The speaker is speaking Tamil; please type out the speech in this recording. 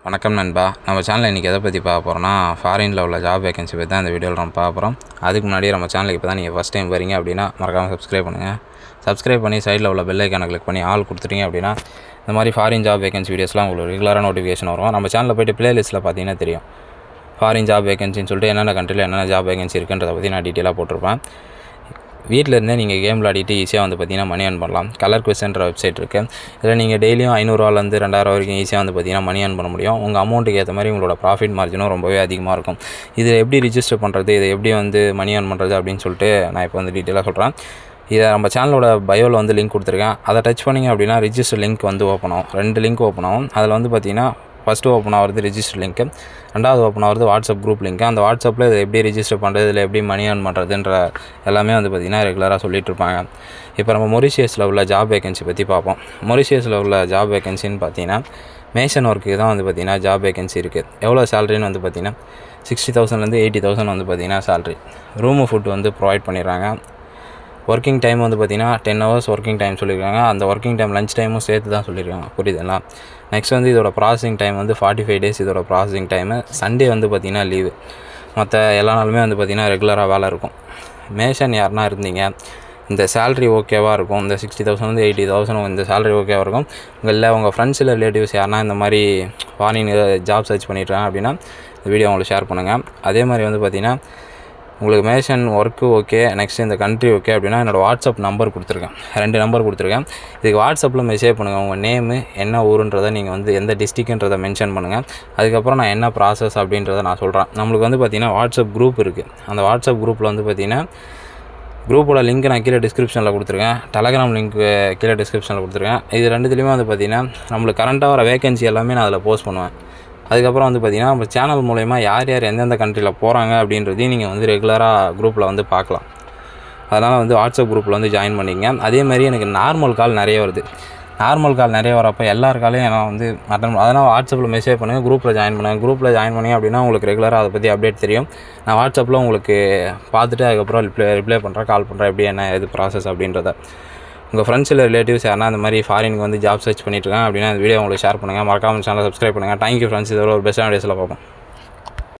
வணக்கம் நண்பா. நம்ம சேனலில் இன்றைக்கி எதை பற்றி பார்க்க போகிறோம்னா, ஃபாரினில் உள்ள ஜாப் வேகன்சி பற்றி தான் இந்த வீடியோவில் நம்ம பார்க்க போகிறோம். அதுக்கு முன்னாடி நம்ம சேனலுக்கு இப்போ தான் நீங்கள் ஃபஸ்ட் டைம் வரீங்க அப்படின்னா மறக்காமல் சப்ஸ்கிரைப் பண்ணுங்கள். சப்ஸ்கிரைப் பண்ணி சைடில் உள்ள பெல் ஐக்கானை கிளிக் பண்ணி ஆல் கொடுத்துட்டீங்க அப்படின்னா இந்த மாதிரி ஃபாரின் ஜாப் வேகன்சி வீடியோஸ்லாம் உங்களுக்கு ரெகுலராக நோட்டிஃபிகேஷன் வரும். நம்ம சேனலில் போய்ட்டு ப்ளேலிஸ்ட்டில் பார்த்தீங்கன்னா தெரியும், ஃபாரின் ஜாப் வேகன்சின்னு சொல்லிட்டு என்னென்ன கண்ட்ரியில் என்னென்ன ஜாப் வேகன்சி இருக்குன்றதை பற்றி நான் டீட்டெயிலாக போட்டிருப்பேன். வீட்டில் இருந்தே நீங்கள் கேம் விளையாடிட்டு ஈஸியாக வந்து பார்த்தீங்கன்னா மணி ஏர்ன் பண்ணலாம். கலர் குவெஸ்ட்ன்ற வெப்சைட் இருக்குது. இதில் நீங்கள் டெய்லியும் 500 2000 வரைக்கும் ஈஸியாக வந்து பார்த்தீங்கன்னா மணி ஏர்ன் பண்ண முடியும். உங்கள் அமௌண்ட்டுக்கு ஏற்ற மாதிரி உங்களோட ப்ராஃபிட் மார்ஜினும் ரொம்பவே அதிகமாக இருக்கும். இதில் எப்படி ரிஜிஸ்டர் பண்ணுறது, இதை எப்படி வந்து மணி ஏர்ன் பண்ணுறது அப்படின்னு சொல்லிட்டு நான் இப்போ வந்து டீட்டெயிலாக சொல்கிறேன். இதை நம்ம சேனலோட பயோவில் வந்து லிங்க் கொடுத்துருக்கேன். அதை டச் பண்ணிங்க அப்படின்னா ரிஜிஸ்டர் லிங்க் வந்து ஓப்பன் ஆகும். 2 லிங்க் ஓப்பன் ஆகும். அதில் வந்து பார்த்தீங்கன்னா ஃபஸ்ட்டு ஓப்பன் ஆகிறது ரிஜிஸ்டர் லிங்க்கு, 2வது ஓப்பன் ஆகிறது வாட்ஸ்அப் குரூப் லிங்க்கு. அந்த வாட்ஸ்அப்பில் இதை எப்படி ரிஜிஸ்டர் பண்ணுறது, இதில் எப்படி மணி ஏர்ன் பண்ணுறதுன்ற எல்லாமே வந்து பார்த்திங்கன்னா ரெகுலராக சொல்லிட்டு இருப்பாங்க. இப்போ நம்ம மொரிஷியஸில் உள்ள ஜாப் வேகன்சி பற்றி பார்ப்போம். மொரிஷியஸில் உள்ள ஜாப் வேகன்சின்னு பார்த்தீங்கன்னா மேஷன் ஒர்க்கு தான் வந்து பார்த்திங்கன்னா ஜாப் வேகன்சி இருக்குது. எவ்வளோ சேலரின்னு வந்து பார்த்திங்கன்னா 60,000 80,000 வந்து பார்த்திங்கன்னா சேலரி. ரூமு ஃபுட் வந்து ப்ரொவைட் பண்ணிடுறாங்க. ஒர்க்கிங் டைம் வந்து பார்த்திங்கன்னா 10 hours ஒர்க்கிங் டைம் சொல்லியிருக்காங்க. அந்த ஒர்க்கிங் டைம் லஞ்ச் டைமும் சேர்த்து தான் சொல்லியிருக்காங்க. புரியுதுங்களா? நெக்ஸ்ட் வந்து இதோட ப்ராசஸிங் டைம் வந்து 45 days இதோட ப்ராசஸிங் டைமு. சண்டே வந்து பார்த்திங்கன்னா லீவு. மற்ற எல்லா நாளுமே வந்து பார்த்திங்கன்னா ரெகுலராக வேலை இருக்கும். மேஷன் யாருன்னா இருந்தீங்க, இந்த சேலரி ஓகேவாக இருக்கும், இந்த 60,000 80,000 இந்த சேலரி ஓகேவாக இருக்கும், உங்கள் ஃப்ரெண்ட்ஸில் ரிலேட்டிவ்ஸ் யாருன்னா இந்த மாதிரி ஃபாரின் ஜாப் சர்ச் பண்ணிட்டுருக்காங்க அப்படின்னா இந்த வீடியோ உங்களுக்கு ஷேர் பண்ணுங்கள். அதே மாதிரி வந்து பார்த்திங்கன்னா உங்களுக்கு மேஷன் ஒர்க்கு ஓகே, நெக்ஸ்ட்டு இந்த கண்ட்ரி ஓகே அப்படின்னா என்னோடய வாட்ஸ்அப் நம்பர் கொடுத்துருக்கேன். 2 நம்பர் கொடுத்துருக்கேன். இதுக்கு வாட்ஸ்அப்பில் மெசேஜ் பண்ணுங்கள். உங்கள் நேமு என்ன ஊருன்றதை நீங்கள் வந்து எந்த டிஸ்ட்ரிக்ன்றதை மென்ஷன் பண்ணுங்கள். அதுக்கப்புறம் நான் என்ன ப்ராசஸ் அப்படின்றத நான் சொல்கிறேன். நம்மளுக்கு வந்து பார்த்திங்கன்னா வாட்ஸ்அப் குரூப் இருக்குது. அந்த வாட்ஸ்அப் குரூப்பில் வந்து பார்த்திங்கன்னா குரூப்போட லிங்க் நான் கீழே டிஸ்கிரிப்ஷனில் கொடுத்துருக்கேன். டெலகிராம் லிங்க் கீழே டிஸ்கிரிப்ஷனில் கொடுத்துருக்கேன். இது 2துலேயுமே வந்து பார்த்திங்கன்னா நம்மளுக்கு கரண்ட்டாக வர வேகன்சி எல்லாமே நான் அதில் போஸ்ட் பண்ணுவேன். அதுக்கப்புறம் வந்து பார்த்திங்கன்னா நம்ம சேனல் மூலயமா யார் யார் எந்தெந்த கண்ட்ரியில் போகிறாங்க அப்படின்றதையும் நீங்கள் வந்து ரெகுலராக குரூப்பில் வந்து பார்க்கலாம். அதனால் வந்து வாட்ஸ்அப் குரூப்பில் வந்து ஜாயின் பண்ணிங்க. அதே மாதிரி எனக்கு நார்மல் கால் நிறைய வருது. நார்மல் கால் நிறைய வரப்போ எல்லார் காலையும் நான் வந்து அதனால் வாட்ஸ்அப்பில் மெசேஜ் பண்ணுங்கள், குரூப்பில் ஜாயின் பண்ணுங்கள். குரூப்பில் ஜாயின் பண்ணி அப்படின்னா உங்களுக்கு ரெகுலராக அதை பற்றி அப்டேட் தெரியும். நான் வாட்ஸ்அப்பில் உங்களுக்கு பார்த்துட்டு அதுக்கப்புறம் ரிப்ளை பண்ணுறேன், கால் பண்ணுறேன், எப்படி என்ன எது ப்ராசஸ் அப்படின்றத. உங்கள் ஃப்ரெண்ட்ஸில் ரிலேட்டிவ்ஸ் யாருன்னா அந்த மாதிரி ஃபாரினுக்கு வந்து ஜாப் சர்ச் பண்ணிட்டுருக்காங்க அப்படின்னா இந்த வீடியோ உங்களுக்கு ஷேர் பண்ணுங்கள். மறக்காமல் சேனலை சப்ஸ்கிரைப் பண்ணுங்கள். Thank you friends. இதோட ஒரு பெஸ்ட்டான டேஸில் பார்ப்போம்.